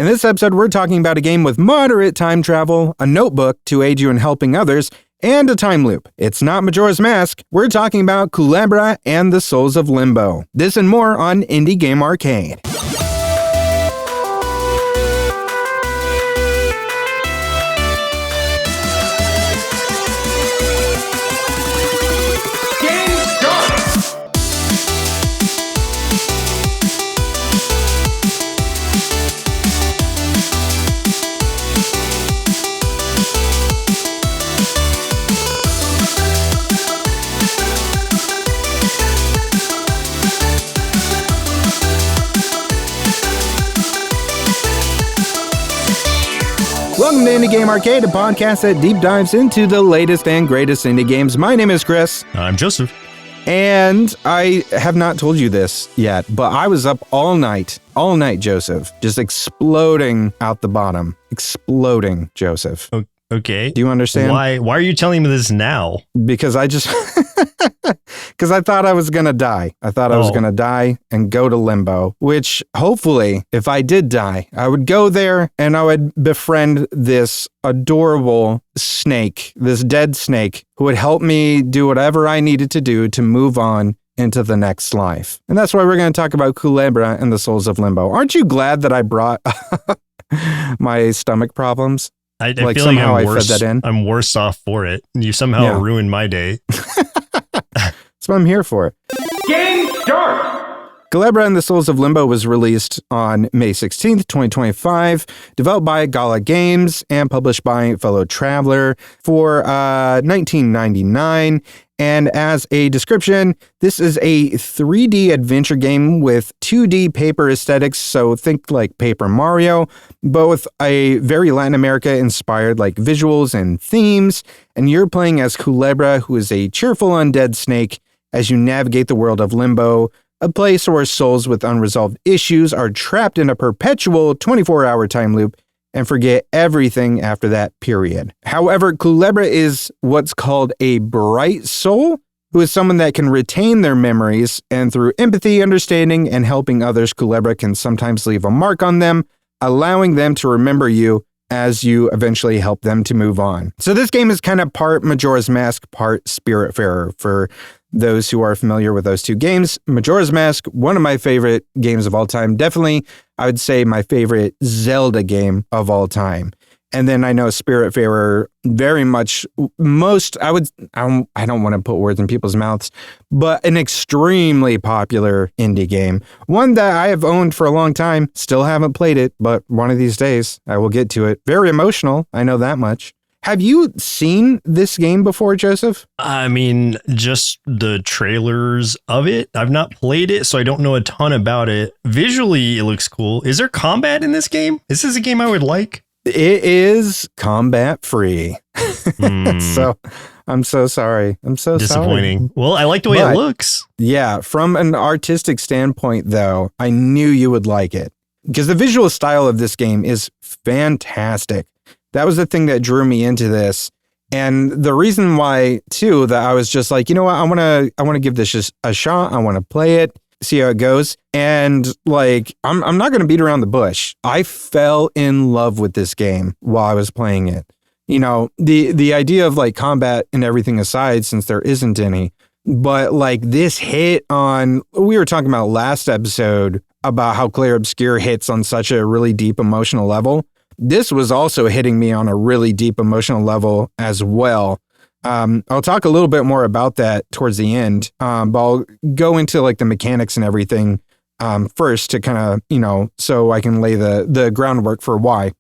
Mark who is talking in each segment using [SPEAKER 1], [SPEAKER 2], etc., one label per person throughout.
[SPEAKER 1] In this episode, we're talking about a game with moderate time travel, a notebook to aid you in helping others, and a time loop. It's not Majora's Mask. We're talking about Kulebra and the Souls of Limbo. This and more on Indie Game Arcade. Welcome to Indie Game Arcade, a podcast that deep dives into the latest and greatest indie games. My name is Chris.
[SPEAKER 2] I'm Joseph.
[SPEAKER 1] And I have not told you this yet, but I was up all night, Joseph, just exploding out the bottom. Exploding, Joseph.
[SPEAKER 2] Okay.
[SPEAKER 1] Do you understand?
[SPEAKER 2] Why are you telling me this now?
[SPEAKER 1] Because I thought I was going to die. I thought I was going to die and go to limbo, which hopefully, if I did die, I would go there and I would befriend this adorable snake, this dead snake, who would help me do whatever I needed to do to move on into the next life. And that's why we're going to talk about Kulebra and the Souls of Limbo. Aren't you glad that I brought my stomach problems?
[SPEAKER 2] I feel like I'm worse off for it. You somehow ruined my day.
[SPEAKER 1] That's what I'm here for. Game start! Kulebra and the Souls of Limbo was released on May 16th, 2025, developed by Gala Games and published by Fellow Traveler for $19.99. And as a description, this is a 3D adventure game with 2D paper aesthetics, so think like Paper Mario, but with a very Latin America-inspired like visuals and themes. And you're playing as Kulebra, who is a cheerful undead snake, as you navigate the world of Limbo, a place where souls with unresolved issues are trapped in a perpetual 24-hour time loop and forget everything after that period. However, Kulebra is what's called a bright soul, who is someone that can retain their memories, and through empathy, understanding, and helping others, Kulebra can sometimes leave a mark on them, allowing them to remember you as you eventually help them to move on. So this game is kind of part Majora's Mask, part Spiritfarer. For those who are familiar with those two games, Majora's Mask, one of my favorite games of all time. Definitely, I would say my favorite Zelda game of all time. And then I know Spiritfarer very much I don't want to put words in people's mouths, but an extremely popular indie game. One that I have owned for a long time, still haven't played it, but one of these days I will get to it. Very emotional, I know that much. Have you seen this game before, Joseph?
[SPEAKER 2] I mean, just the trailers of it. I've not played it, so I don't know a ton about it. Visually, it looks cool. Is there combat in this game? Is this a game I would like?
[SPEAKER 1] It is combat free. So I'm so sorry. I'm so
[SPEAKER 2] disappointing.
[SPEAKER 1] Sorry.
[SPEAKER 2] Well, I like the way it looks.
[SPEAKER 1] Yeah. From an artistic standpoint, though, I knew you would like it because the visual style of this game is fantastic. That was the thing that drew me into this. And the reason why, too, that I was just like, you know what, I want to give this a shot. I want to play it, see how it goes. And like, I'm not going to beat around the bush. I fell in love with this game while I was playing it. You know, the idea of like combat and everything aside, since there isn't any, but like this hit on, we were talking about last episode about how Clair Obscure hits on such a really deep emotional level. This was also hitting me on a really deep emotional level as well. I'll talk a little bit more about that towards the end, but I'll go into like the mechanics and everything first to kind of, you know, so I can lay the groundwork for why.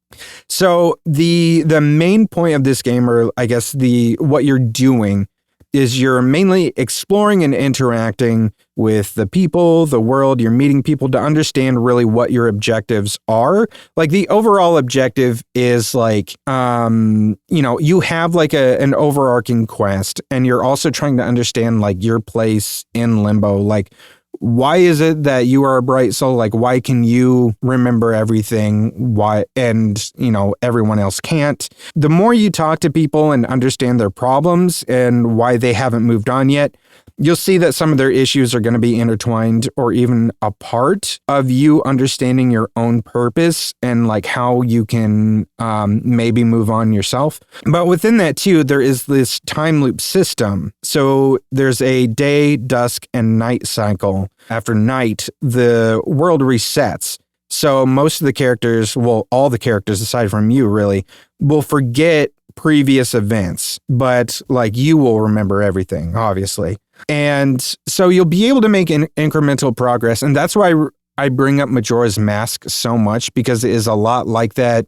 [SPEAKER 1] So the main point of this game, or I guess what you're doing, is you're mainly exploring and interacting with the people, the world. You're meeting people to understand really what your objectives are. Like the overall objective is like, you know, you have like an overarching quest, and you're also trying to understand like your place in Limbo. Like, why is it that you are a bright soul? Like, why can you remember everything? Why, and, you know, everyone else can't? The more you talk to people and understand their problems and why they haven't moved on yet, you'll see that some of their issues are going to be intertwined or even a part of you understanding your own purpose and like how you can maybe move on yourself. But within that too, there is this time loop system. So there's a day, dusk, and night cycle. After night, the world resets. So most of the characters, well, all the characters aside from you really, will forget previous events, but like you will remember everything, obviously. And so you'll be able to make incremental progress. And that's why I bring up Majora's Mask so much, because it is a lot like that.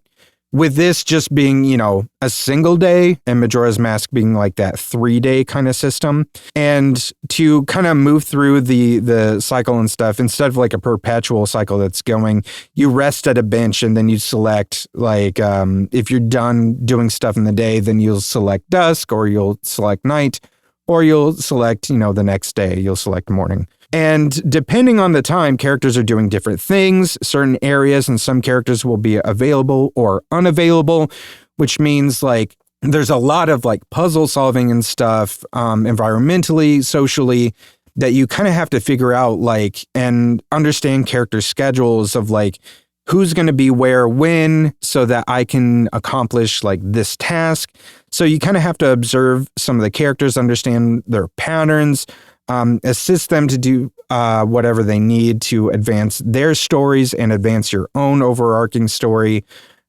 [SPEAKER 1] With this just being, you know, a single day and Majora's Mask being like that 3-day kind of system. And to kind of move through the cycle and stuff, instead of like a perpetual cycle that's going, you rest at a bench and then you select like, if you're done doing stuff in the day, then you'll select dusk or you'll select night or you'll select, you know, the next day, you'll select morning. And depending on the time, characters are doing different things. Certain areas and some characters will be available or unavailable, which means like there's a lot of like puzzle solving and stuff, environmentally, socially, that you kind of have to figure out like and understand character schedules of like who's going to be where, when, so that I can accomplish like this task. So you kind of have to observe some of the characters, understand their patterns, assist them to do whatever they need to advance their stories and advance your own overarching story.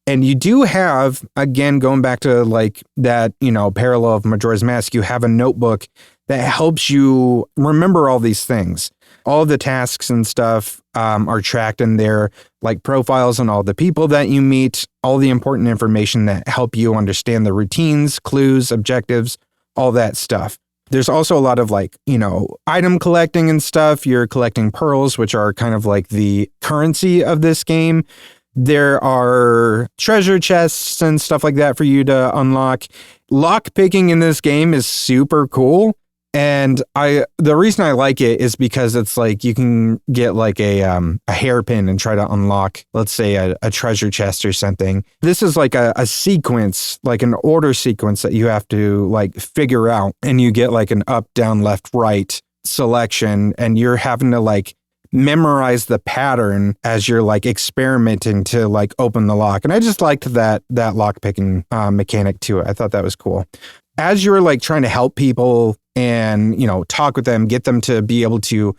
[SPEAKER 1] And you do have, again, going back to like that, you know, parallel of Majora's Mask, you have a notebook that helps you remember all these things. All the tasks and stuff are tracked in there, like profiles on all the people that you meet, all the important information that help you understand the routines, clues, objectives, all that stuff. There's also a lot of like, you know, item collecting and stuff. You're collecting pearls, which are kind of like the currency of this game. There are treasure chests and stuff like that for you to unlock. Lock picking in this game is super cool. And the reason I like it is because it's like you can get like a hairpin and try to unlock, let's say, a treasure chest or something. This is like a sequence, like an order sequence that you have to like figure out. And you get like an up, down, left, right selection. And you're having to like memorize the pattern as you're like experimenting to like open the lock. And I just liked that lock picking mechanic to it. I thought that was cool. As you're like trying to help people and, you know, talk with them, get them to be able to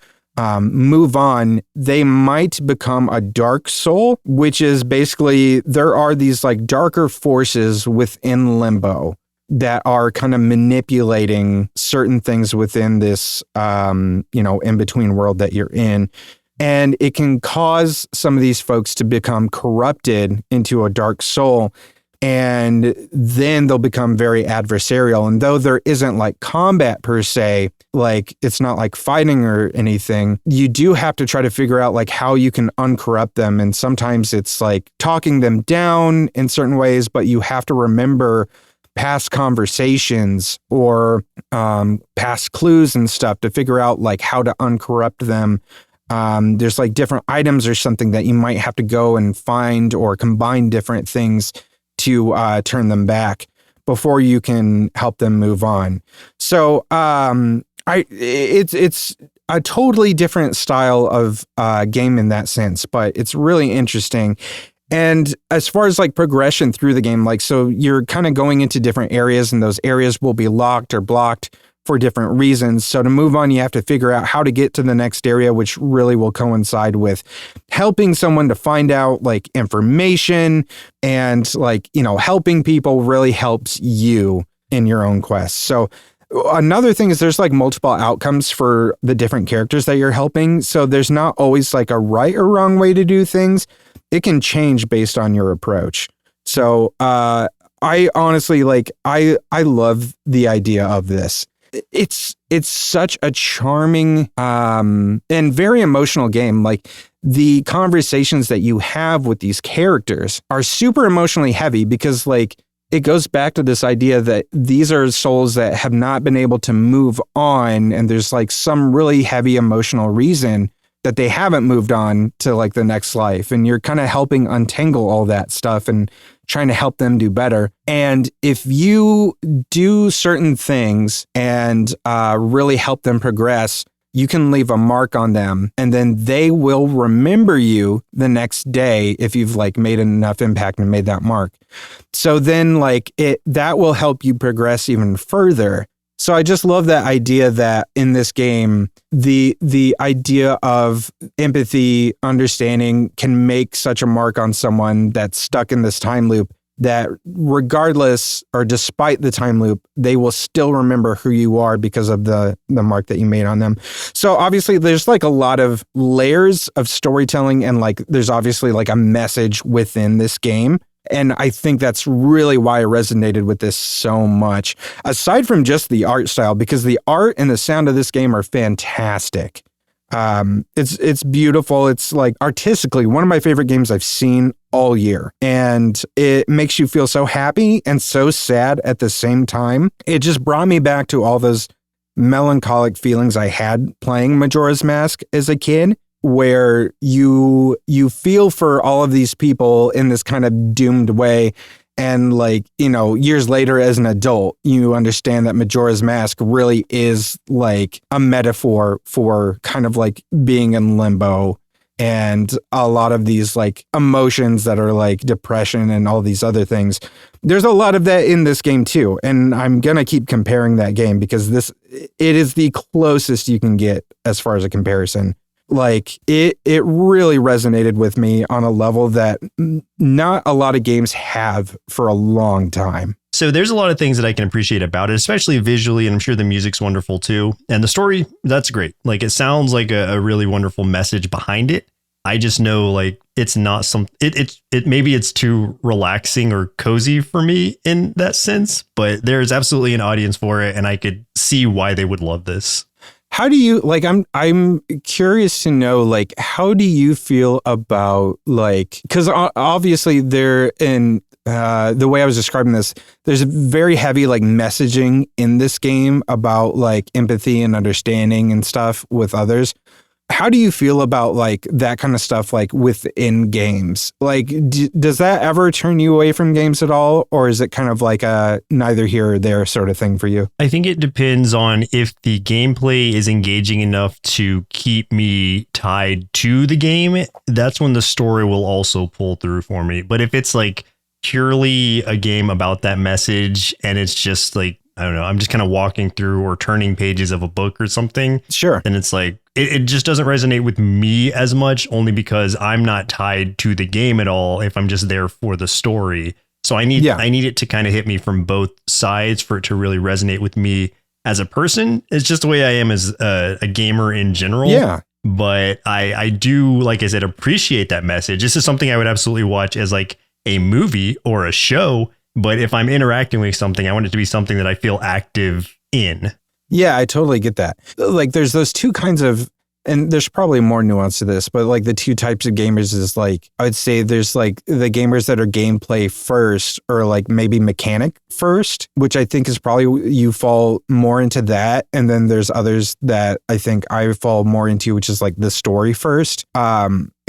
[SPEAKER 1] move on, they might become a dark soul, which is basically there are these like darker forces within Limbo that are kind of manipulating certain things within this, you know, in-between world that you're in. And it can cause some of these folks to become corrupted into a dark soul. And then they'll become very adversarial. And though there isn't like combat per se, like it's not like fighting or anything, you do have to try to figure out like how you can uncorrupt them. And sometimes it's like talking them down in certain ways, but you have to remember past conversations or past clues and stuff to figure out like how to uncorrupt them. There's like different items or something that you might have to go and find or combine different things to turn them back before you can help them move on. So it's a totally different style of game in that sense, but it's really interesting. And as far as like progression through the game, like, so you're kind of going into different areas and those areas will be locked or blocked for different reasons. So to move on, you have to figure out how to get to the next area, which really will coincide with helping someone to find out like information, and like, you know, helping people really helps you in your own quest. So another thing is there's like multiple outcomes for the different characters that you're helping. So there's not always like a right or wrong way to do things. It can change based on your approach. So I honestly like, I love the idea of this. It's such a charming and very emotional game. Like the conversations that you have with these characters are super emotionally heavy because like it goes back to this idea that these are souls that have not been able to move on, and there's like some really heavy emotional reason that they haven't moved on to like the next life, and you're kind of helping untangle all that stuff and trying to help them do better. And if you do certain things and really help them progress, you can leave a mark on them, and then they will remember you the next day if you've like made enough impact and made that mark. So then like that will help you progress even further. So I just love that idea that in this game, the idea of empathy, understanding can make such a mark on someone that's stuck in this time loop that regardless or despite the time loop, they will still remember who you are because of the mark that you made on them. So obviously there's like a lot of layers of storytelling, and like there's obviously like a message within this game. And I think that's really why I resonated with this so much, aside from just the art style, because the art and the sound of this game are fantastic. It's beautiful. It's like artistically one of my favorite games I've seen all year, and it makes you feel so happy and so sad at the same time. It just brought me back to all those melancholic feelings I had playing Majora's Mask as a kid, where you feel for all of these people in this kind of doomed way. And like, you know, years later as an adult, you understand that Majora's Mask really is like a metaphor for kind of like being in limbo and a lot of these like emotions that are like depression and all these other things. There's a lot of that in this game too. And I'm going to keep comparing that game because it is the closest you can get as far as a comparison. Like it really resonated with me on a level that not a lot of games have for a long time.
[SPEAKER 2] So there's a lot of things that I can appreciate about it, especially visually, and I'm sure the music's wonderful too. And the story, that's great. Like it sounds like a really wonderful message behind it. I just know like it's not maybe it's too relaxing or cozy for me in that sense, but there's absolutely an audience for it, and I could see why they would love this.
[SPEAKER 1] How do you like, I'm curious to know, like, how do you feel about like, because obviously they're in the way I was describing this, there's a very heavy like messaging in this game about like empathy and understanding and stuff with others. How do you feel about like that kind of stuff, like within games? Like, does that ever turn you away from games at all? Or is it kind of like a neither here or there sort of thing for you?
[SPEAKER 2] I think it depends on if the gameplay is engaging enough to keep me tied to the game. That's when the story will also pull through for me. But if it's like purely a game about that message and it's just like, I don't know, I'm just kind of walking through or turning pages of a book or something.
[SPEAKER 1] Sure.
[SPEAKER 2] Then it's like, it just doesn't resonate with me as much, only because I'm not tied to the game at all if I'm just there for the story. So I need it to kind of hit me from both sides for it to really resonate with me as a person. It's just the way I am as a gamer in general.
[SPEAKER 1] Yeah.
[SPEAKER 2] But I do, like I said, appreciate that message. This is something I would absolutely watch as like a movie or a show. But if I'm interacting with something, I want it to be something that I feel active in.
[SPEAKER 1] Yeah, I totally get that. Like there's those two kinds of, and there's probably more nuance to this, but like the two types of gamers is like, I would say there's like the gamers that are gameplay first or like maybe mechanic first, which I think is probably you fall more into that. And then there's others that I think I fall more into, which is like the story first.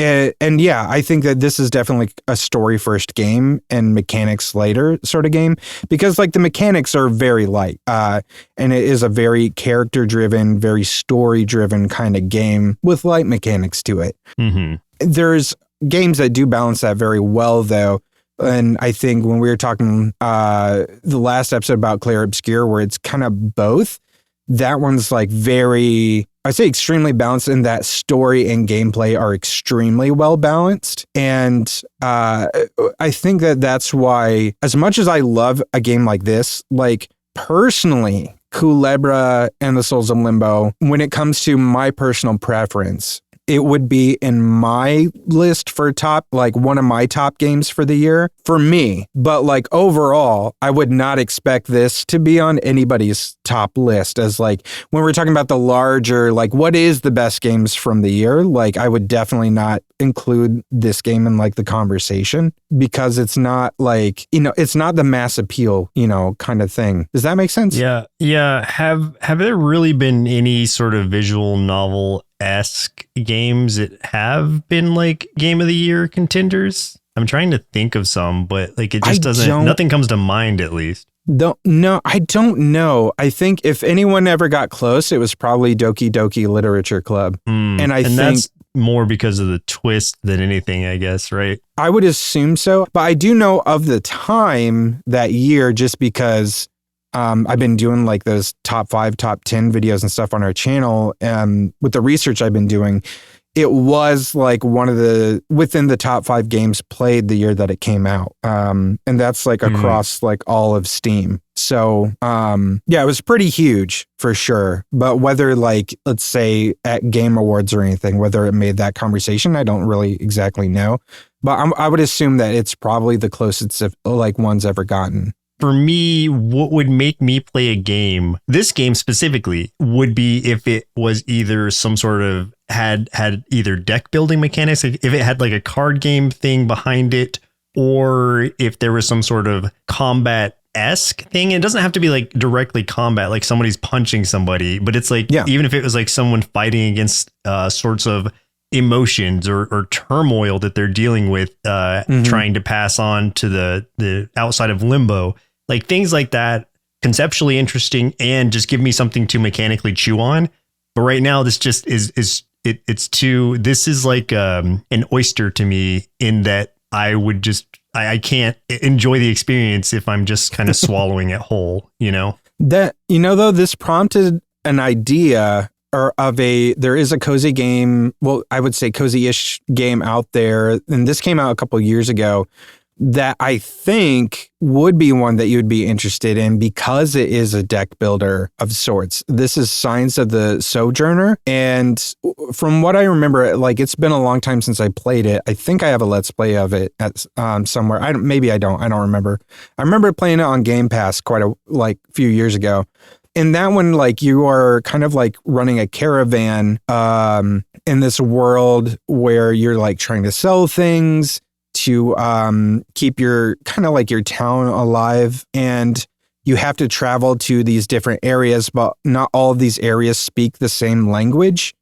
[SPEAKER 1] And yeah, I think that this is definitely a story first game and mechanics later sort of game, because like the mechanics are very light, and it is a very character driven, very story driven kind of game with light mechanics to it.
[SPEAKER 2] Mm-hmm.
[SPEAKER 1] There's games that do balance that very well though. And I think when we were talking the last episode about Clair Obscur, where it's kind of both, that one's like very, I say extremely balanced in that story and gameplay are extremely well balanced. And I think that that's why, as much as I love a game like this, like personally, Kulebra and the Souls of Limbo, when it comes to my personal preference, it would be in my list for top, like one of my top games for the year for me. But like overall, I would not expect this to be on anybody's top list as like when we're talking about the larger, like what is the best games from the year? Like I would definitely not include this game in like the conversation because it's not like, you know, it's not the mass appeal, you know, kind of thing. Does that make sense?
[SPEAKER 2] Yeah. Yeah. Have there really been any sort of visual novel-esque games that have been like game of the year contenders? I'm trying to think of some, but like it just nothing comes to mind at least.
[SPEAKER 1] No, I don't know. I think if anyone ever got close, it was probably Doki Doki Literature Club. And I think
[SPEAKER 2] that's more because of the twist than anything, I guess, right?
[SPEAKER 1] I would assume so. But I do know of the time that year just because I've been doing like those top 5, top 10 videos and stuff on our channel. And with the research I've been doing, it was like one of the within the top 5 games played the year that it came out. And that's like across like all of Steam. So yeah, it was pretty huge for sure. But whether like, let's say at Game Awards or anything, whether it made that conversation, I don't really exactly know. But I would assume that it's probably the closest of like one's ever gotten.
[SPEAKER 2] For me, what would make me play a game, this game specifically, would be if it was either some sort of had either deck building mechanics, if it had like a card game thing behind it, or if there was some sort of combat-esque thing. It doesn't have to be like directly combat, like somebody's punching somebody, but it's like, even if it was like someone fighting against sorts of emotions or turmoil that they're dealing with, trying to pass on to the outside of limbo. Like things like that, conceptually interesting and just give me something to mechanically chew on. But right now, this just it's too, this is like an oyster to me in that I can't enjoy the experience if I'm just kind of swallowing it whole, you know?
[SPEAKER 1] Though, this prompted an idea there is a cozy game. Well, I would say cozy-ish game out there. And this came out a couple of years ago that I think would be one that you would be interested in because it is a deck builder of sorts. This is Signs of the Sojourner. And from what I remember, like it's been a long time since I played it. I think I have a Let's Play of it at somewhere. Maybe I don't remember. I remember playing it on Game Pass quite a few years ago. In that one, like you are kind of like running a caravan in this world where you're like trying to sell things to keep your kind of like your town alive, and you have to travel to these different areas, but not all of these areas speak the same language.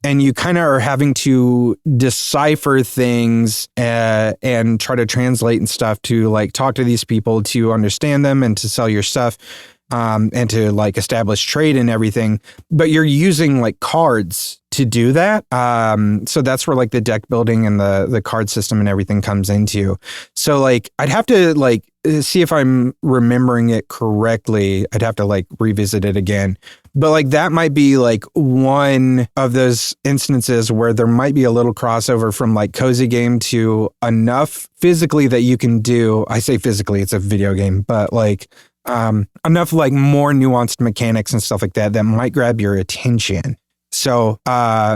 [SPEAKER 1] And you kind of are having to decipher things and try to translate and stuff to like talk to these people to understand them and to sell your stuff. And to like establish trade and everything, but you're using like cards to do that. So that's where like the deck building and the card system and everything comes into. So like I'd have to like see if I'm remembering it correctly. I'd have to like revisit it again. But like that might be like one of those instances where there might be a little crossover from like cozy game to enough physically that you can do. I say physically, it's a video game, but like enough like more nuanced mechanics and stuff like that might grab your attention. So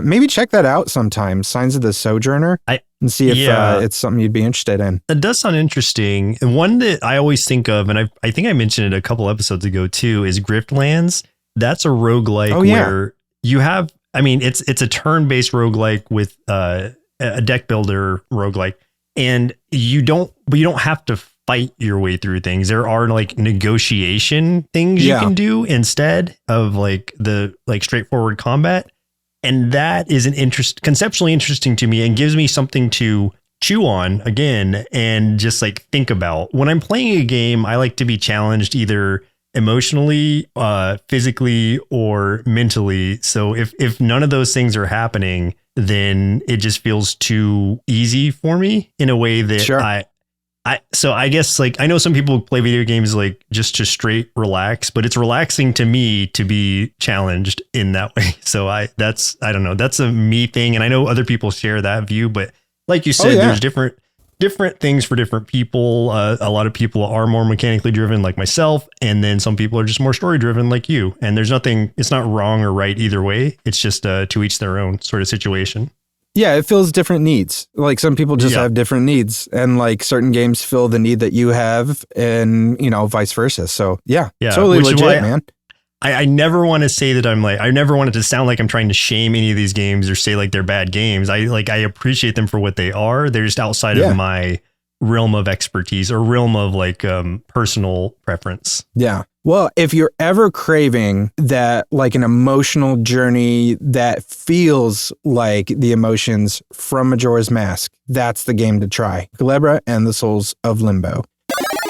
[SPEAKER 1] maybe check that out sometime, Signs of the Sojourner, and see if it's something you'd be interested in.
[SPEAKER 2] It does sound interesting. And one that I always think of, and I think I mentioned it a couple episodes ago too, is Griftlands. That's a roguelike where you have, I mean, it's a turn-based roguelike with a deck builder roguelike, and you don't have to fight your way through things. There are like negotiation things you can do instead of like the like straightforward combat. And that is conceptually interesting to me and gives me something to chew on again and just like think about. When I'm playing a game, I like to be challenged either emotionally, physically, or mentally. So if none of those things are happening, then it just feels too easy for me in a way that so I guess like I know some people play video games like just to straight relax, but it's relaxing to me to be challenged in that way. So I don't know, that's a me thing. And I know other people share that view, but like you said, there's different things for different people. A lot of people are more mechanically driven like myself. And then some people are just more story driven like you. And it's not wrong or right either way. It's just to each their own sort of situation.
[SPEAKER 1] Yeah, it fills different needs. Like some people just have different needs, and like certain games fill the need that you have, and vice versa. So yeah, totally legit, man.
[SPEAKER 2] I never want to say that I never want it to sound like I'm trying to shame any of these games or say like they're bad games. I appreciate them for what they are. They're just outside of my realm of expertise or realm of like personal preference.
[SPEAKER 1] Yeah. Well, if you're ever craving that, like an emotional journey that feels like the emotions from Majora's Mask, that's the game to try. Kulebra and the Souls of Limbo.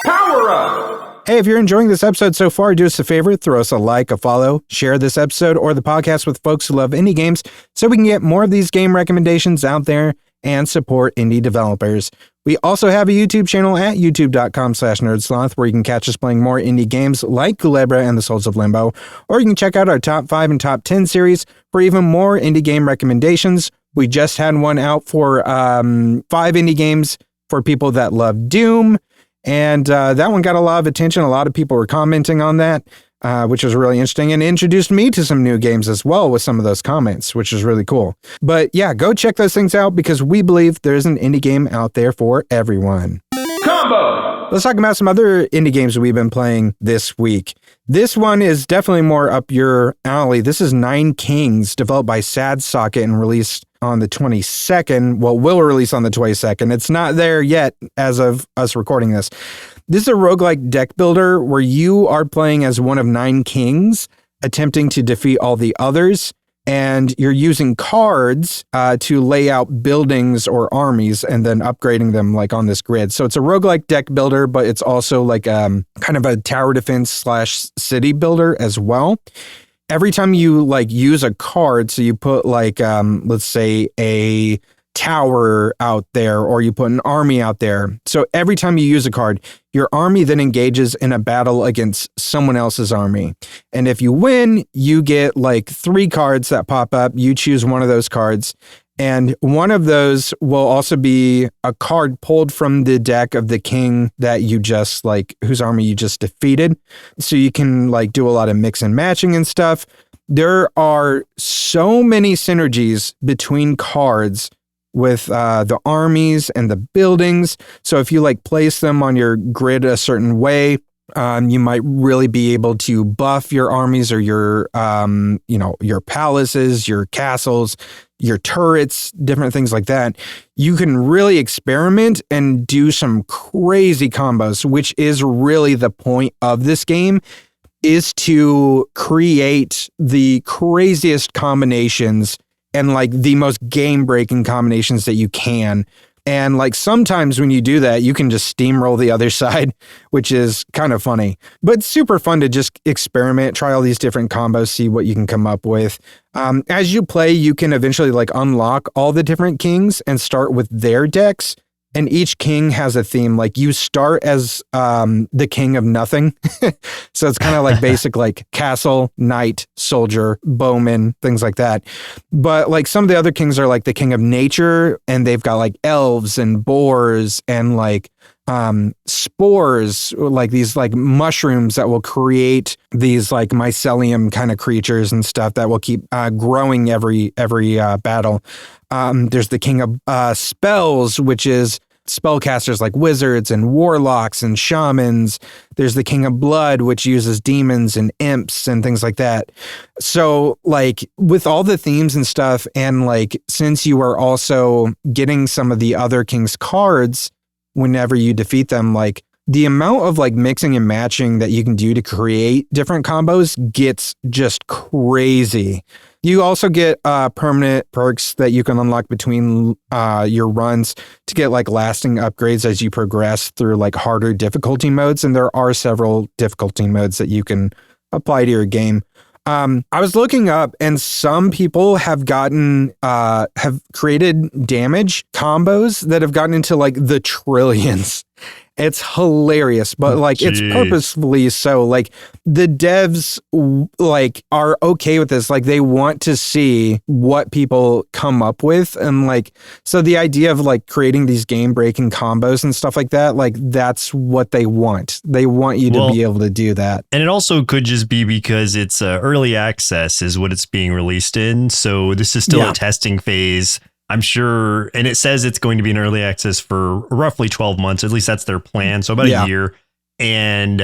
[SPEAKER 1] Power up! Hey, if you're enjoying this episode so far, do us a favor, throw us a like, a follow, share this episode or the podcast with folks who love indie games so we can get more of these game recommendations out there and support indie developers. We also have a YouTube channel at youtube.com/nerdsloth where you can catch us playing more indie games like Kulebra and the Souls of Limbo, or you can check out our top 5 and top 10 series for even more indie game recommendations. We just had one out for 5 indie games for people that love Doom, and that one got a lot of attention. A lot of people were commenting on that, which was really interesting, and introduced me to some new games as well with some of those comments, which was really cool. But yeah, go check those things out because we believe there's an indie game out there for everyone. Combo! Let's talk about some other indie games we've been playing this week. This one is definitely more up your alley. This is Nine Kings, developed by Sad Socket and released on the 22nd. Well, will release on the 22nd. It's not there yet as of us recording this. This is a roguelike deck builder where you are playing as one of 9 kings, attempting to defeat all the others, and you're using cards to lay out buildings or armies and then upgrading them like on this grid. So it's a roguelike deck builder, but it's also like kind of a tower defense / city builder as well. Every time you like use a card, so you put like, let's say a tower out there, or you put an army out there. So every time you use a card, your army then engages in a battle against someone else's army. And if you win, you get like 3 cards that pop up. You choose one of those cards. And one of those will also be a card pulled from the deck of the king that you just like, whose army you just defeated. So you can like do a lot of mix and matching and stuff. There are so many synergies between cards with the armies and the buildings. So if you like place them on your grid a certain way, you might really be able to buff your armies or your, your palaces, your castles, your turrets, different things like that. You can really experiment and do some crazy combos, which is really the point of this game, is to create the craziest combinations and like the most game-breaking combinations that you can. And like sometimes when you do that, you can just steamroll the other side, which is kind of funny. But super fun to just experiment, try all these different combos, see what you can come up with. As you play, you can eventually like unlock all the different kings and start with their decks. And each king has a theme. Like you start as the king of nothing. So it's kind of like basic like castle, knight, soldier, bowman, things like that. But like some of the other kings are like the king of nature, and they've got like elves and boars and like spores, like these like mushrooms that will create these like mycelium kind of creatures and stuff that will keep growing every battle. There's the king of spells, which is spellcasters like wizards and warlocks and shamans. There's the king of blood, which uses demons and imps and things like that. So like with all the themes and stuff, and like since you are also getting some of the other king's cards whenever you defeat them, like the amount of like mixing and matching that you can do to create different combos gets just crazy. You also get permanent perks that you can unlock between your runs to get like lasting upgrades as you progress through like harder difficulty modes. And there are several difficulty modes that you can apply to your game. I was looking up, and some people have created damage combos that have gotten into like the trillions. It's hilarious, but like it's purposefully so. Like the devs like are okay with this. Like they want to see what people come up with, and like so the idea of like creating these game-breaking combos and stuff like that, like that's what they want. They want you to be able to do that.
[SPEAKER 2] And it also could just be because it's early access is what it's being released in. So this is still a testing phase. I'm sure, and it says it's going to be in early access for roughly 12 months. At least that's their plan. So about a year. And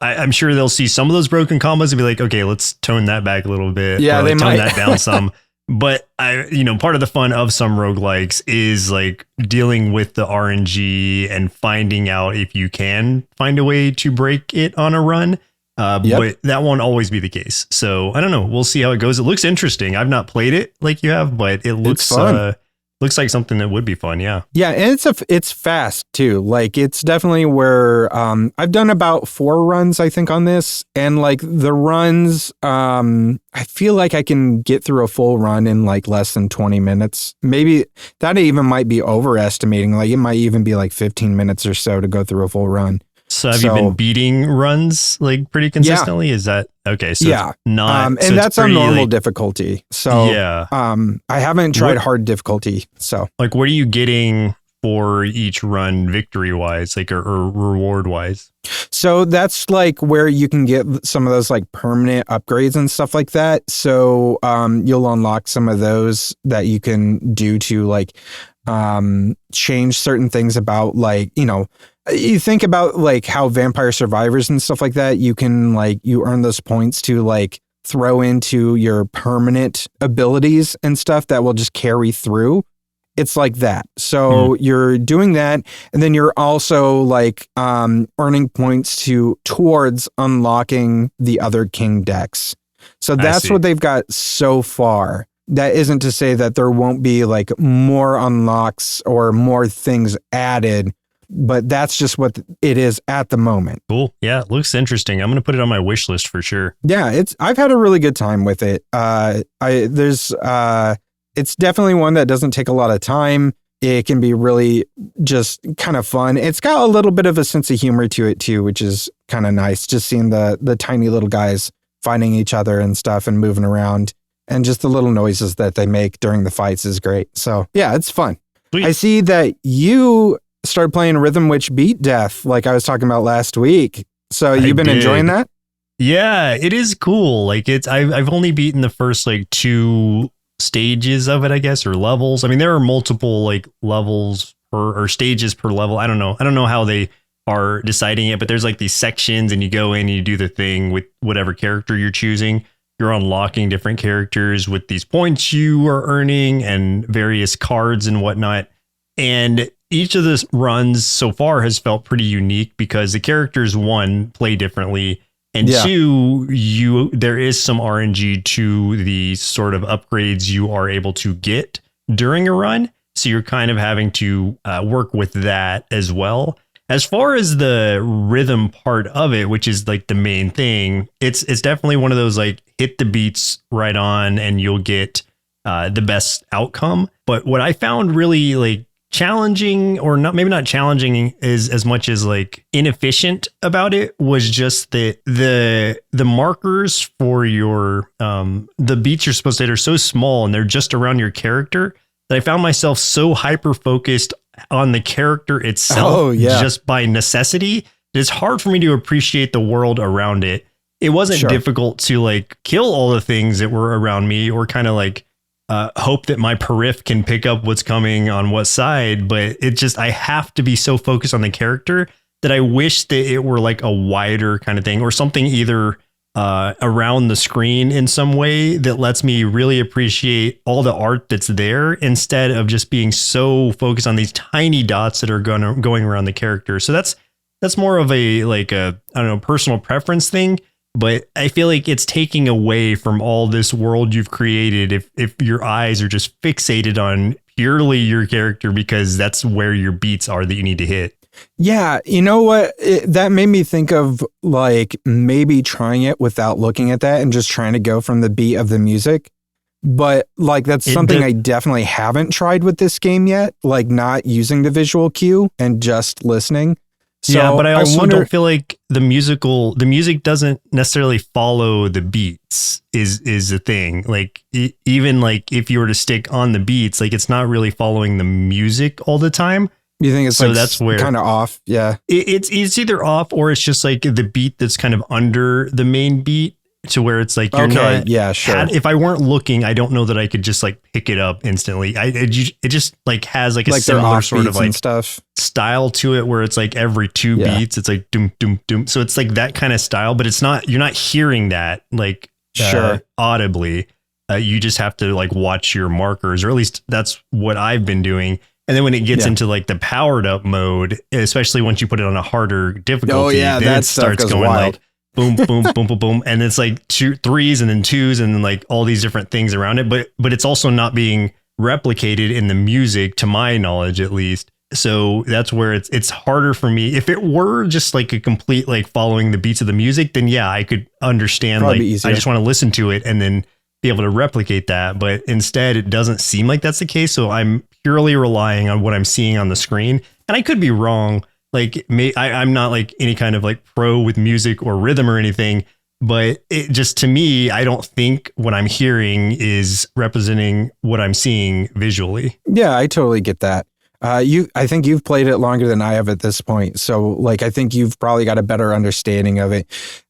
[SPEAKER 2] I'm sure they'll see some of those broken combos and be like, okay, let's tone that back a little bit.
[SPEAKER 1] Yeah,
[SPEAKER 2] or like
[SPEAKER 1] they
[SPEAKER 2] tone
[SPEAKER 1] might.
[SPEAKER 2] that down some. But part of the fun of some roguelikes is like dealing with the RNG and finding out if you can find a way to break it on a run. But that won't always be the case. So I don't know. We'll see how it goes. It looks interesting. I've not played it like you have, but it looks fun. Looks like something that would be fun. Yeah.
[SPEAKER 1] Yeah. And it's fast too. Like it's definitely where, I've done about 4 runs, I think, on this. And like the runs, I feel like I can get through a full run in like less than 20 minutes. Maybe that even might be overestimating. Like it might even be like 15 minutes or so to go through a full run.
[SPEAKER 2] So have you been beating runs like pretty consistently? Yeah. Is that okay? So
[SPEAKER 1] yeah,
[SPEAKER 2] it's not,
[SPEAKER 1] and
[SPEAKER 2] so
[SPEAKER 1] that's on normal difficulty. So
[SPEAKER 2] yeah,
[SPEAKER 1] I haven't tried hard difficulty. So
[SPEAKER 2] like, what are you getting for each run victory wise, like or reward wise?
[SPEAKER 1] So that's like where you can get some of those like permanent upgrades and stuff like that. So you'll unlock some of those that you can do to like change certain things about like, you know, you think about like how Vampire Survivors and stuff like that, you can like, you earn those points to like throw into your permanent abilities and stuff that will just carry through. It's like that. So you're doing that. And then you're also like earning points towards unlocking the other king decks. So that's what they've got so far. That isn't to say that there won't be like more unlocks or more things added, but that's just what it is at the moment.
[SPEAKER 2] Cool. Yeah, it looks interesting. I'm going to put it on my wish list for sure.
[SPEAKER 1] Yeah, I've had a really good time with it. It's definitely one that doesn't take a lot of time. It can be really just kind of fun. It's got a little bit of a sense of humor to it too, which is kind of nice. Just seeing the tiny little guys fighting each other and stuff and moving around, and just the little noises that they make during the fights is great. So yeah, it's fun. Sweet. I see that you started playing Rhythm Witch Beat Death like I was talking about last week. So you've been enjoying that?
[SPEAKER 2] Yeah, it is cool. Like I've only beaten the first like 2 stages of it, I guess, or levels. I mean, there are multiple like levels or stages per level. I don't know how they are deciding it, but there's like these sections and you go in and you do the thing with whatever character you're choosing. You're unlocking different characters with these points you are earning and various cards and whatnot. And each of the runs so far has felt pretty unique because the characters, 1, play differently, and 2, there is some RNG to the sort of upgrades you are able to get during a run. So you're kind of having to work with that as well. As far as the rhythm part of it, which is like the main thing, it's definitely one of those like hit the beats right on and you'll get the best outcome. But what I found really like challenging, or not, maybe not challenging is as much as like inefficient about it, was just that the markers for your the beats you're supposed to hit are so small and they're just around your character that I found myself so hyper focused on the character itself just by necessity. It's hard for me to appreciate the world around it. It wasn't difficult to like kill all the things that were around me or kind of like hope that my periph can pick up what's coming on what side, but it just, I have to be so focused on the character that I wish that it were like a wider kind of thing or something either around the screen in some way that lets me really appreciate all the art that's there instead of just being so focused on these tiny dots that are going around the character. So that's more of a like a, I don't know, personal preference thing. But I feel like it's taking away from all this world you've created if your eyes are just fixated on purely your character because that's where your beats are that you need to hit.
[SPEAKER 1] Yeah, you know what? That made me think of like maybe trying it without looking at that and just trying to go from the beat of the music. But like that's something I definitely haven't tried with this game yet, like not using the visual cue and just listening. So
[SPEAKER 2] yeah, but I also don't feel like the music doesn't necessarily follow the beats is the thing. Like even like if you were to stick on the beats, like it's not really following the music all the time.
[SPEAKER 1] You think it's so like that's where kind of off? Yeah,
[SPEAKER 2] it's either off or it's just like the beat that's kind of under the main beat to where it's like you're not.
[SPEAKER 1] Yeah, sure.
[SPEAKER 2] If I weren't looking, I don't know that I could just like pick it up instantly. It just like has like a similar sort of like
[SPEAKER 1] stuff
[SPEAKER 2] style to it where it's like every 2 beats it's like doom doom doom. So it's like that kind of style, but it's not. You're not hearing that like audibly. You just have to like watch your markers, or at least that's what I've been doing. And then when it gets into like the powered up mode, especially once you put it on a harder difficulty, then
[SPEAKER 1] that
[SPEAKER 2] it starts going
[SPEAKER 1] wild.
[SPEAKER 2] like boom, boom, boom, boom, boom. And it's like 2 3s and then 2s and then like all these different things around it. But it's also not being replicated in the music, to my knowledge, at least. So that's where it's harder for me. If it were just like a complete like following the beats of the music, then yeah, I could understand.
[SPEAKER 1] Probably
[SPEAKER 2] like I just want to listen to it and then be able to replicate that. But instead, it doesn't seem like that's the case. So I'm purely relying on what I'm seeing on the screen, and I could be wrong. Like I'm not like any kind of like pro with music or rhythm or anything. But it just, to me, I don't think what I'm hearing is representing what I'm seeing visually.
[SPEAKER 1] Yeah, I totally get that. I think you've played it longer than I have at this point. So like, I think you've probably got a better understanding of it.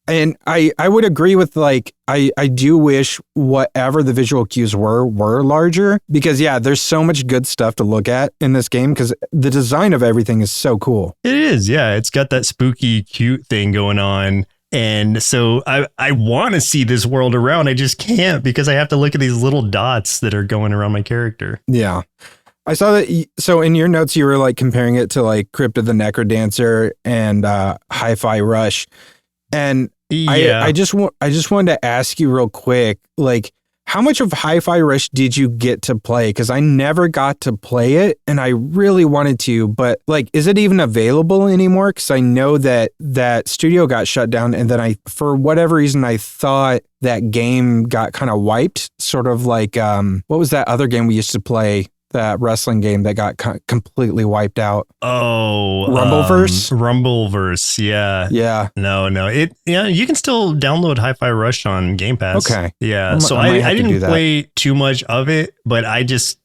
[SPEAKER 1] And I would agree with like, I do wish whatever the visual cues were larger, because yeah, there's so much good stuff to look at in this game because the design of everything is so cool.
[SPEAKER 2] It is. Yeah. It's got that spooky, cute thing going on. And so I want to see this world around. I just can't because I have to look at these little dots that are going around my character.
[SPEAKER 1] Yeah. I saw that. So in your notes, you were like comparing it to like Crypt of the Necrodancer and Hi-Fi Rush. And yeah. I just wanted to ask you real quick, like, how much of Hi-Fi Rush did you get to play? Because I never got to play it and I really wanted to, but like, is it even available anymore? Because I know that studio got shut down and then for whatever reason, I thought that game got kind of wiped, sort of like, what was that other game we used to play? That wrestling game that got completely wiped out.
[SPEAKER 2] Oh,
[SPEAKER 1] Rumbleverse.
[SPEAKER 2] Rumbleverse, yeah,
[SPEAKER 1] yeah.
[SPEAKER 2] No, you can still download Hi-Fi Rush on Game Pass.
[SPEAKER 1] Okay,
[SPEAKER 2] yeah. So I didn't play too much of it, but I'm just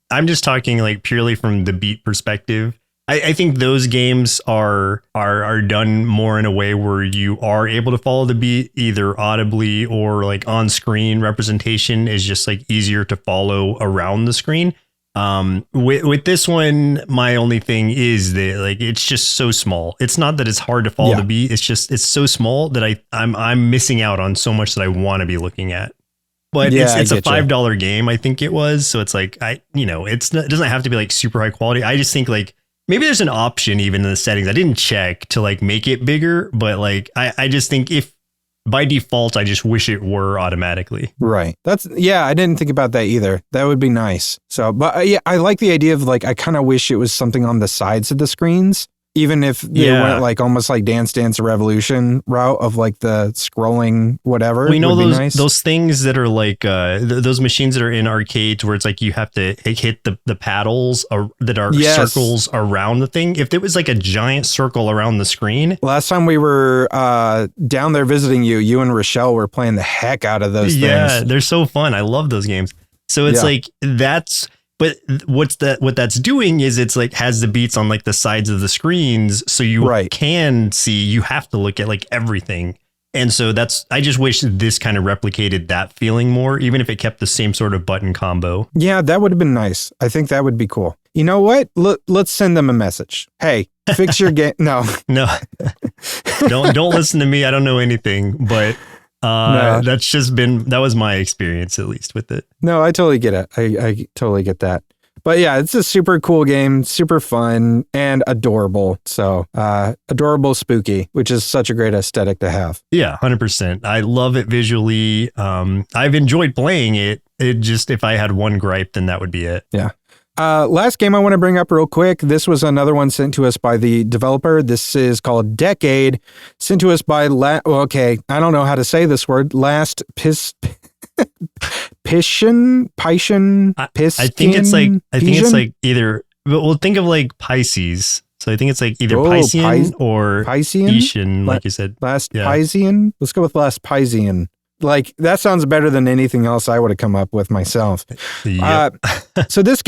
[SPEAKER 2] talking like purely from the beat perspective. I think those games are done more in a way where you are able to follow the beat either audibly or like on screen. Representation is just like easier to follow around the screen. With this one, my only thing is that like it's just so small. It's not that it's hard to follow the beat. It's just it's so small that I'm missing out on so much that I want to be looking at. But it's a $5 game, I think it was. So it's like it doesn't have to be like super high quality. I just think like maybe there's an option even in the settings. I didn't check to like make it bigger, but like I just think if by default, I just wish it were automatically.
[SPEAKER 1] Right. I didn't think about that either. That would be nice. So, but yeah, I like the idea of like, I kind of wish it was something on the sides of the screens, even if they went like almost like Dance Dance Revolution route of like the scrolling, whatever.
[SPEAKER 2] We know those things that are like those machines that are in arcades where it's like you have to hit the paddles that are circles around the thing. If it was like a giant circle around the screen.
[SPEAKER 1] Last time we were down there visiting you and Rochelle were playing the heck out of those things.
[SPEAKER 2] Yeah, they're so fun. I love those games. So it's like but what that's doing is it's like has the beats on like the sides of the screens. So you can see, you have to look at like everything. And so I just wish this kind of replicated that feeling more, even if it kept the same sort of button combo.
[SPEAKER 1] Yeah, that would have been nice. I think that would be cool. You know what? Let's send them a message. Hey, fix your game. No.
[SPEAKER 2] Don't listen to me. I don't know anything, but that was my experience, at least with it.
[SPEAKER 1] No, I totally get it. I totally get that. But yeah, it's a super cool game, super fun and adorable. So adorable, spooky, which is such a great aesthetic to have.
[SPEAKER 2] Yeah, 100%. I love it visually. I've enjoyed playing it. It just, if I had one gripe, then that would be it.
[SPEAKER 1] Yeah. Last game I want to bring up real quick. This was another one sent to us by the developer. This is called Decade, sent to us by I don't know how to say this word. Piscian.
[SPEAKER 2] I think it's like either. Well, think of like Pisces. So I think it's like either Piscean or Piscean, like you said.
[SPEAKER 1] Piscean. Let's go with last Piscean. Like, that sounds better than anything else I would have come up with myself.
[SPEAKER 2] Yep.
[SPEAKER 1] So this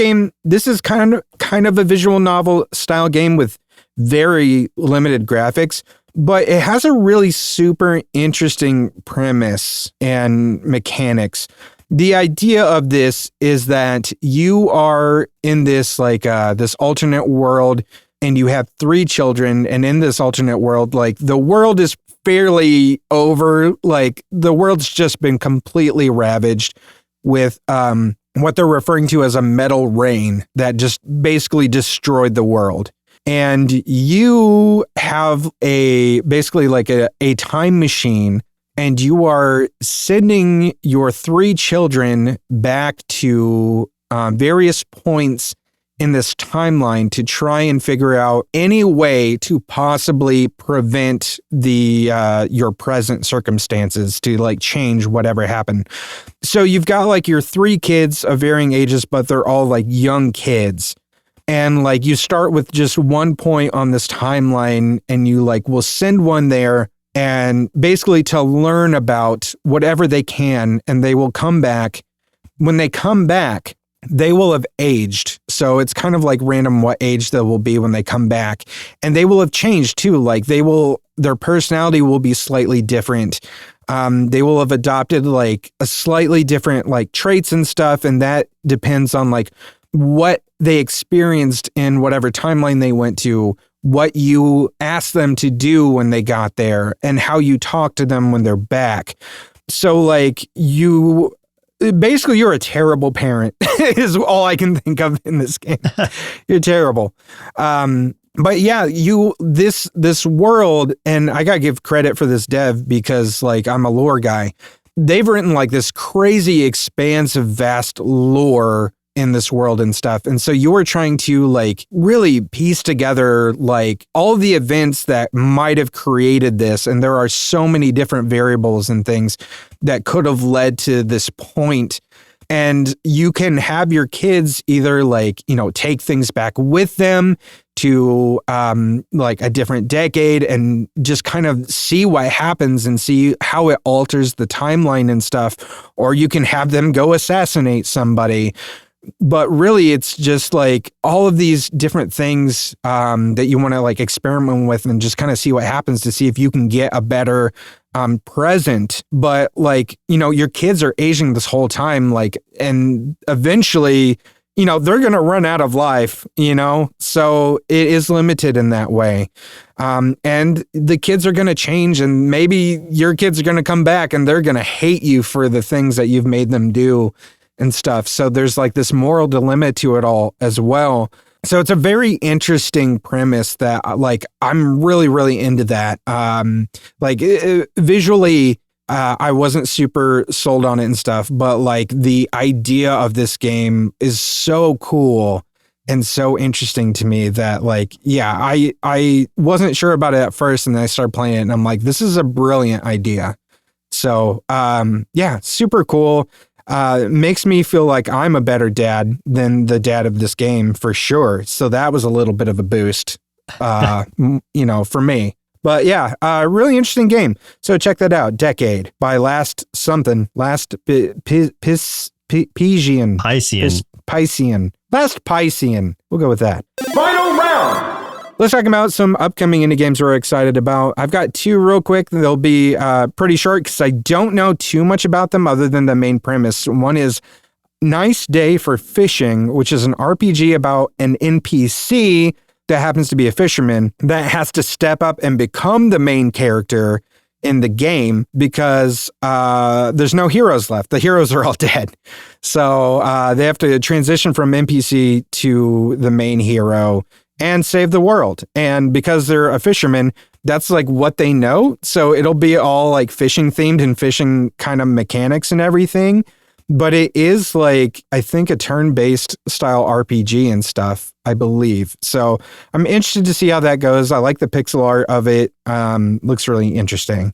[SPEAKER 1] is kind of a visual novel style game with very limited graphics, but it has a really super interesting premise and mechanics. The idea of this is that you are in this like this alternate world and you have 3 children, and in this alternate world, like the world is fairly over, like the world's just been completely ravaged with what they're referring to as a metal rain that just basically destroyed the world. And you have basically like a time machine and you are sending your 3 children back to various points in this timeline to try and figure out any way to possibly prevent your present circumstances to like change whatever happened. So you've got like your 3 kids of varying ages, but they're all like young kids. And like you start with just one point on this timeline and you like will send one there and basically to learn about whatever they can, and they will come back. When they come back, they will have aged. So it's kind of like random what age they will be when they come back. And they will have changed too. Like their personality will be slightly different. They will have adopted like a slightly different like traits and stuff. And that depends on like what they experienced in whatever timeline they went to, what you asked them to do when they got there, and how you talk to them when they're back. So like basically, you're a terrible parent is all I can think of in this game. You're terrible. But yeah, this world, and I gotta give credit for this dev because like I'm a lore guy. They've written like this crazy expansive, vast lore in this world and stuff. And so you were trying to like really piece together like all the events that might have created this. And there are so many different variables and things that could have led to this point. And you can have your kids either like, take things back with them to like a different decade and just kind of see what happens and see how it alters the timeline and stuff. Or you can have them go assassinate somebody. But really, it's just like all of these different things that you want to like experiment with and just kind of see what happens to see if you can get a better present. But like, your kids are aging this whole time, like, and eventually, they're going to run out of life, so it is limited in that way. And the kids are going to change, and maybe your kids are going to come back and they're going to hate you for the things that you've made them do and stuff. So there's like this moral dilemma to it all as well. So it's a very interesting premise that like I'm really, really into that. Visually, I wasn't super sold on it and stuff, but like the idea of this game is so cool and so interesting to me that like, yeah, I wasn't sure about it at first, and then I started playing it and I'm like, this is a brilliant idea. So yeah, super cool. Makes me feel like I'm a better dad than the dad of this game for sure. So that was a little bit of a boost, for me. But yeah, really interesting game. So check that out. Decade by Last Piscean. Last Piscean. We'll go with that. Final round. Let's talk about some upcoming indie games we're excited about. I've got 2 real quick. They'll be pretty short because I don't know too much about them other than the main premise. One is Nice Day for Fishing, which is an RPG about an NPC that happens to be a fisherman that has to step up and become the main character in the game because there's no heroes left. The heroes are all dead. So they have to transition from NPC to the main hero and save the world. And because they're a fisherman, that's like what they know. So it'll be all like fishing themed and fishing kind of mechanics and everything. But it is like, I think a turn-based style RPG and stuff, I believe. So I'm interested to see how that goes. I like the pixel art of it. Looks really interesting.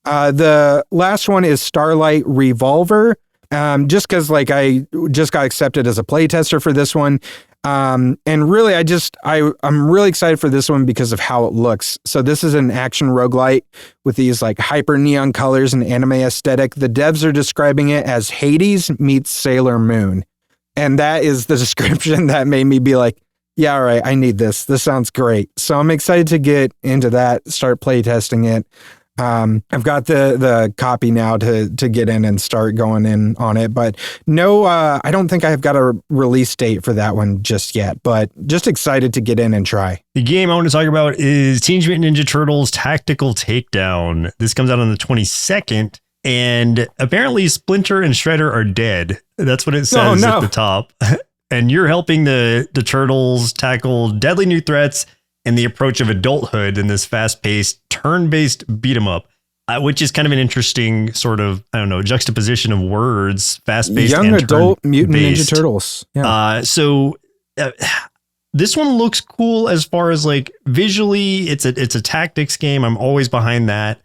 [SPEAKER 1] The last one is Starlight Revolver. Just because like I just got accepted as a playtester for this one. And really, I'm really excited for this one because of how it looks. So this is an action roguelite with these like hyper neon colors and anime aesthetic. The devs are describing it as Hades meets Sailor Moon. And that is the description that made me be like, yeah, all right, I need this. This sounds great. So I'm excited to get into that, start playtesting it. I've got the copy now to get in and start going in on it, but no, I don't think I've got a release date for that one just yet, but just excited to get in and try.
[SPEAKER 2] The game I want to talk about is Teenage Mutant Ninja Turtles Tactical Takedown. This comes out on the 22nd, and apparently Splinter and Shredder are dead. That's what it says at the top. And you're helping the Turtles tackle deadly new threats and the approach of adulthood in this fast-paced, turn-based beat-em-up. which is kind of an interesting sort of, I don't know, juxtaposition of words, fast-paced
[SPEAKER 1] young
[SPEAKER 2] and
[SPEAKER 1] adult Mutant
[SPEAKER 2] turn-based.
[SPEAKER 1] Ninja Turtles. Yeah.
[SPEAKER 2] This one looks cool as far as like visually. It's a tactics game. I'm always behind that.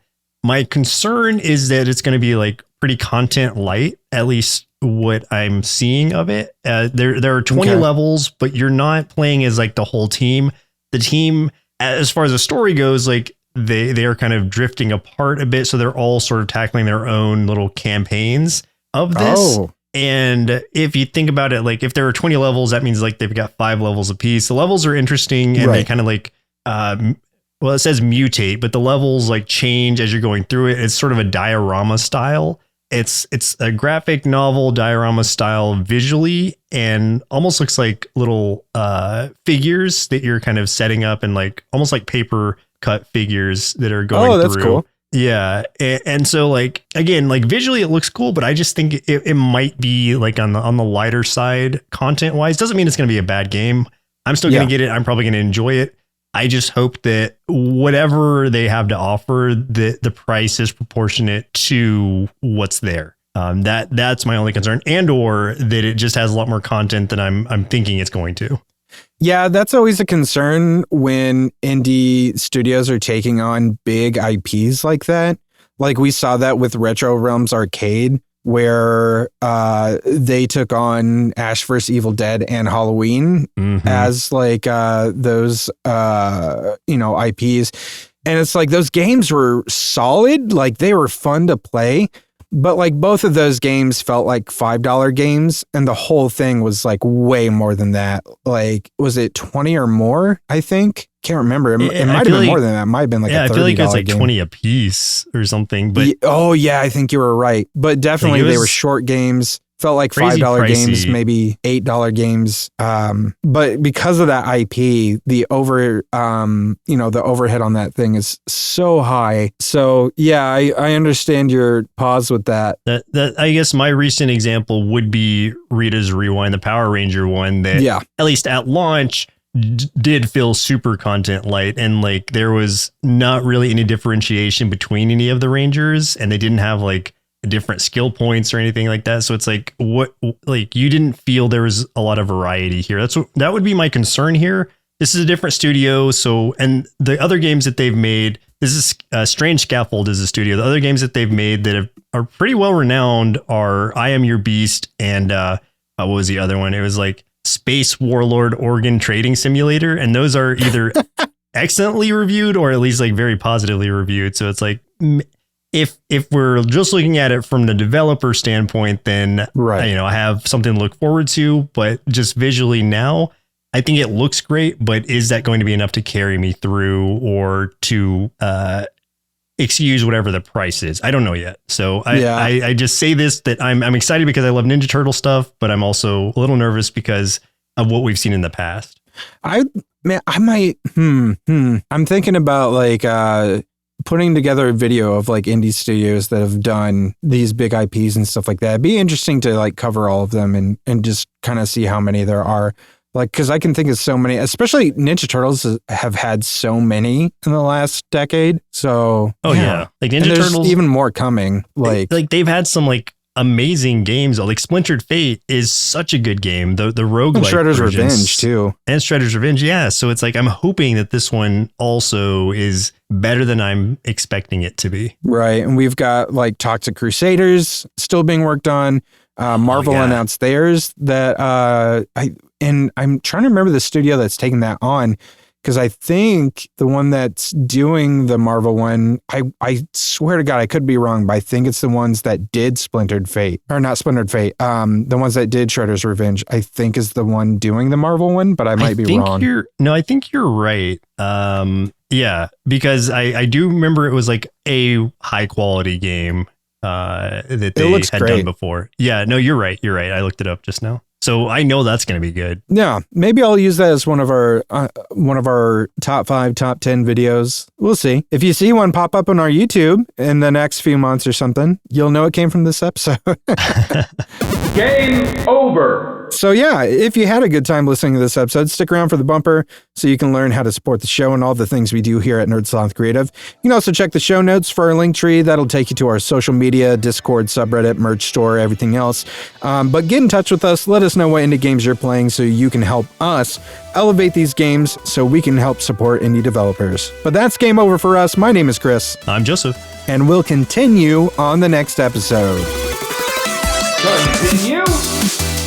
[SPEAKER 2] My concern is that it's going to be like pretty content light, at least what I'm seeing of it. There are 20 levels, but you're not playing as like the whole team. The team, as far as the story goes, like they are kind of drifting apart a bit. So they're all sort of tackling their own little campaigns of this. Oh. And if you think about it, like if there are 20 levels, that means like they've got 5 levels apiece. The levels are interesting and they kind of like, well, it says mutate, but the levels like change as you're going through it. It's sort of a diorama style. It's a graphic novel diorama style visually, and almost looks like little figures that you're kind of setting up, and like almost like paper cut figures that are going through. Oh, that's cool. Yeah. And so like, again, like visually it looks cool, but I just think it might be like on the lighter side content wise. Doesn't mean it's going to be a bad game. I'm still going to get it. I'm probably going to enjoy it. I just hope that whatever they have to offer, the price is proportionate to what's there. That's my only concern, and or that it just has a lot more content than I'm thinking it's going to.
[SPEAKER 1] Yeah, that's always a concern when indie studios are taking on big IPs like that. Like we saw that with Retro Realms Arcade, where they took on Ash vs. Evil Dead and Halloween as like those IPs. And it's like those games were solid, like they were fun to play. But like both of those games felt like $5 games, and the whole thing was like way more than that. Like, was it 20 or more? I think. Can't remember. It might have been more than that. It might have been like a $30
[SPEAKER 2] I feel like it's like
[SPEAKER 1] game.
[SPEAKER 2] 20 a piece or something. But
[SPEAKER 1] I think you were right. But definitely they were short games. Felt like $5 games, maybe $8 games. But because of that IP, the overhead on that thing is so high. So yeah, I understand your pause with that.
[SPEAKER 2] That I guess my recent example would be Rita's Rewind, the Power Ranger one that at least at launch did feel super content light, and like there was not really any differentiation between any of the Rangers, and they didn't have like different skill points or anything like that. So it's like, what, like you didn't feel there was a lot of variety here. That would be my concern here. This is a different studio. So, and the other games that they've made, this is Strange Scaffold is a studio. The other games that they've made that are pretty well renowned are I Am Your Beast. And what was the other one? It was like Space Warlord Organ Trading Simulator. And those are either excellently reviewed or at least like very positively reviewed. So it's like, if we're just looking at it from the developer standpoint, then I have something to look forward to. But just visually now, I think it looks great. But is that going to be enough to carry me through or to excuse whatever the price is? I don't know yet. So I just say this, that I'm excited because I love Ninja Turtle stuff, but I'm also a little nervous because of what we've seen in the past.
[SPEAKER 1] I might. I'm thinking about like putting together a video of like indie studios that have done these big IPs and stuff like that. It'd be interesting to like cover all of them and just kind of see how many there are. Like, cause I can think of so many, especially Ninja Turtles have had so many in the last decade. So,
[SPEAKER 2] like Ninja Turtles,
[SPEAKER 1] even more coming. Like
[SPEAKER 2] they've had some like amazing games. Like Splintered Fate is such a good game. The roguelike
[SPEAKER 1] Shredder's Revenge too.
[SPEAKER 2] And Shredder's Revenge. Yeah. So it's like, I'm hoping that this one also is better than I'm expecting it to be.
[SPEAKER 1] Right. And we've got like Toxic Crusaders still being worked on. Marvel announced theirs that I'm trying to remember the studio that's taking that on, because I think the one that's doing the Marvel one, I swear to God, I could be wrong, but I think it's the ones that did Splintered Fate, or not Splintered Fate. The ones that did Shredder's Revenge, I think is the one doing the Marvel one, but I might be wrong.
[SPEAKER 2] I think you're right. Yeah, because I do remember it was like a high quality game that they had done before. Yeah, no, you're right. I looked it up just now. So I know that's going to be good.
[SPEAKER 1] Yeah, maybe I'll use that as one of our top 5, top 10 videos. We'll see. If you see one pop up on our YouTube in the next few months or something, you'll know it came from this episode. Game over. So yeah, if you had a good time listening to this episode, stick around for the bumper so you can learn how to support the show and all the things we do here at Sloth Creative. You can also check the show notes for our link tree. That'll take you to our social media, Discord, subreddit, merch store, everything else. But get in touch with us. Let us know what indie games you're playing so you can help us elevate these games so we can help support indie developers. But that's game over for us. My name is Chris.
[SPEAKER 2] I'm Joseph.
[SPEAKER 1] And we'll continue on the next episode. Continue.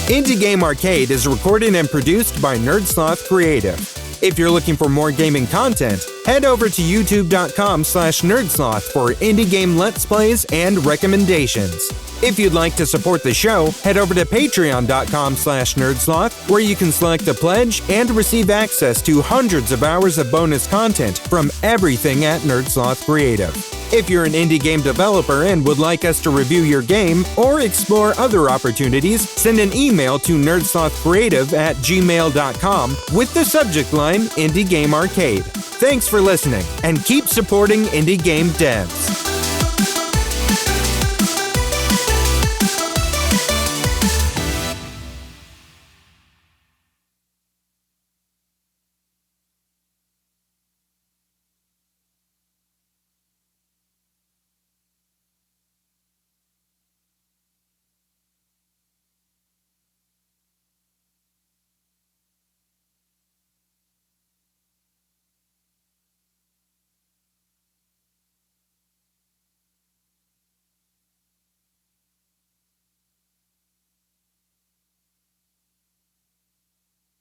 [SPEAKER 1] Indie Game Arcade is recorded and produced by Sloth Creative. If you're looking for more gaming content, head over to youtube.com/nerdsloth for indie game let's plays and recommendations. If you'd like to support the show, head over to patreon.com/nerdsloth, where you can select a pledge and receive access to hundreds of hours of bonus content from everything at Sloth Creative. If you're an indie game developer and would like us to review your game or explore other opportunities, send an email to nerdslothcreative@gmail.com with the subject line Indie Game Arcade. Thanks for listening, and keep supporting indie game devs.